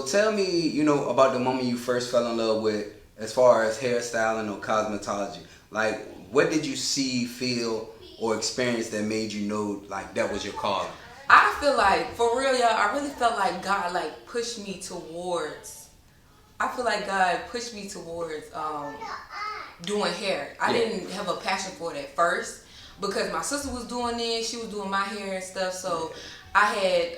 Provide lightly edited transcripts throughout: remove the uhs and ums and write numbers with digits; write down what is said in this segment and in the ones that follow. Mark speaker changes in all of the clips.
Speaker 1: Tell me, about the moment you first fell in love with, as far as hairstyling or cosmetology. Like, what did you see, feel, or experience that made you know, like, that was your calling?
Speaker 2: I feel like, for real, y'all, I really felt like God, like, pushed me towards, I feel like God pushed me towards doing hair. I didn't have a passion for it at first because my sister was doing it, she was doing my hair and stuff, so I had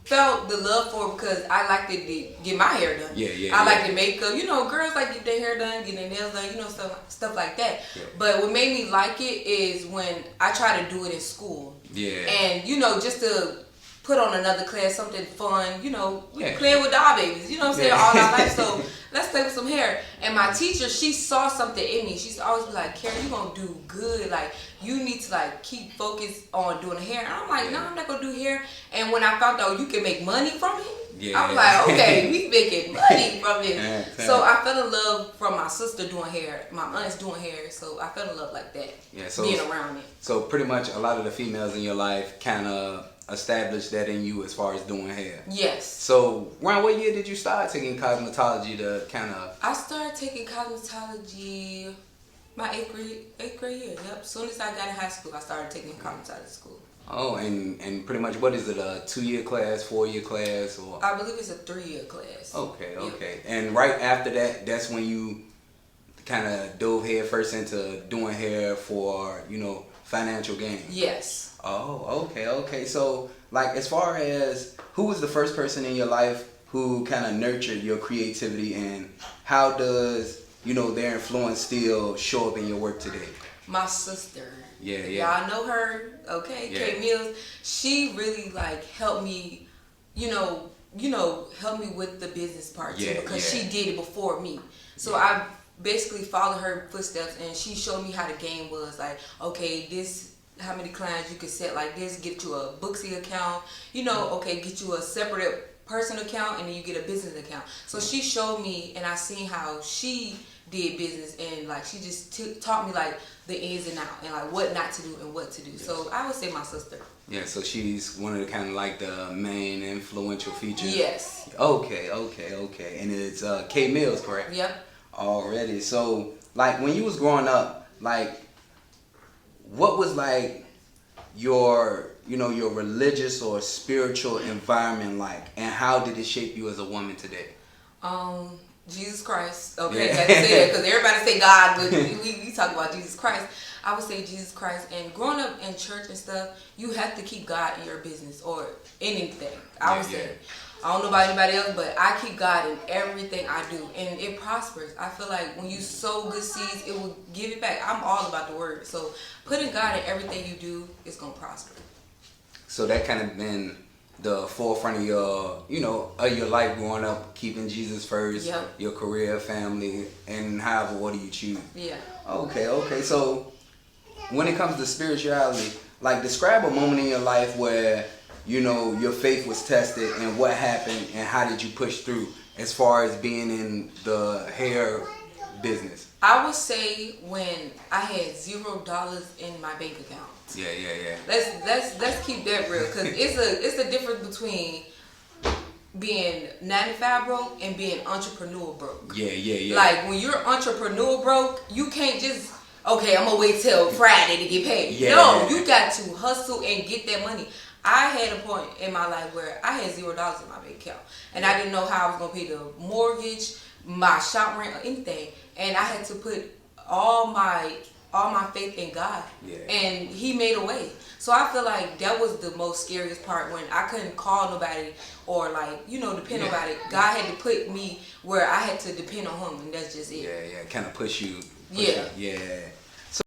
Speaker 2: felt the love for it because I liked to get my hair done. I like the makeup. Girls like get their hair done, get their nails done, stuff like that.
Speaker 1: Yeah.
Speaker 2: But what made me like it is when I try to do it in school.
Speaker 1: Yeah.
Speaker 2: And, just to put on another class, something fun, playing with doll babies, all our life. So let's play with some hair. And my teacher, she saw something in me. She's always be like, Karen, you're going to do good. Like, you need to, like, keep focused on doing hair. And I'm like, no, I'm not going to do hair. And when I found out you can make money from it, I'm like, okay, we making money from this. So I fell in love from my sister doing hair, my aunt's doing hair. So I fell in love like that, being around it.
Speaker 1: So pretty much a lot of the females in your life kind of established that in you as far as doing hair.
Speaker 2: Yes.
Speaker 1: So around what year did you start taking cosmetology to kind of...
Speaker 2: I started taking cosmetology my eighth grade year. Yep. As soon as I got in high school, I started taking cosmetology school.
Speaker 1: Oh, and pretty much, what is it, a 2-year class, 4-year class, or?
Speaker 2: I believe it's a 3-year class.
Speaker 1: Okay.
Speaker 2: Yep.
Speaker 1: And right after that, that's when you kind of dove head first into doing hair for, financial gain.
Speaker 2: Yes.
Speaker 1: Oh, okay. So, like, as far as, who was the first person in your life who kind of nurtured your creativity, and how does, their influence still show up in your work today?
Speaker 2: My sister.
Speaker 1: Yeah.
Speaker 2: Y'all know her, okay?
Speaker 1: Yeah.
Speaker 2: Kate Mills. She really, like, helped me, help me with the business part too, because she did it before me. So I basically followed her footsteps, and she showed me how the game was. Like, okay, this, how many clients you could set like this, get you a Booksy account, okay, get you a separate personal account, and then you get a business account. So she showed me, and I seen how she did business, and like she just taught me like the ins and outs, and like what not to do and what to do. So I would say my sister.
Speaker 1: Yeah, so she's one of the kind of like the main influential features.
Speaker 2: Yes.
Speaker 1: Okay. And it's Kate Mills, correct?
Speaker 2: Yep.
Speaker 1: Already. So, like, when you was growing up, like, what was like your religious or spiritual environment like, and how did it shape you as a woman today?
Speaker 2: Jesus Christ. Okay, got to say that because everybody say God, but we talk about Jesus Christ. I would say Jesus Christ. And growing up in church and stuff, you have to keep God in your business or anything. I would say. I don't know about anybody else, but I keep God in everything I do, and it prospers. I feel like when you sow good seeds, it will give it back. I'm all about the word, so putting God in everything you do is gonna prosper.
Speaker 1: So that kind of been the forefront of your, of your life growing up, keeping Jesus first, your career, family, and however, what do you choose?
Speaker 2: Yeah.
Speaker 1: Okay. So when it comes to spirituality, like, describe a moment in your life where, your faith was tested, and what happened, and how did you push through as far as being in the hair business?
Speaker 2: I would say when I had $0 in my bank account.
Speaker 1: Yeah.
Speaker 2: Let's keep that real, because it's a difference between being 95 broke and being entrepreneur broke.
Speaker 1: Yeah.
Speaker 2: Like, when you're entrepreneur broke, you can't just, okay, I'm gonna wait till Friday to get paid. No, you got to hustle and get that money. I had a point in my life where I had $0 in my bank account, and I didn't know how I was gonna pay the mortgage, my shop rent, or anything. And I had to put all my faith in God, and He made a way. So I feel like that was the most scariest part, when I couldn't call nobody or depend on nobody. God had to put me where I had to depend on Him, and that's just it.
Speaker 1: Yeah, kind of push you.
Speaker 2: Yeah.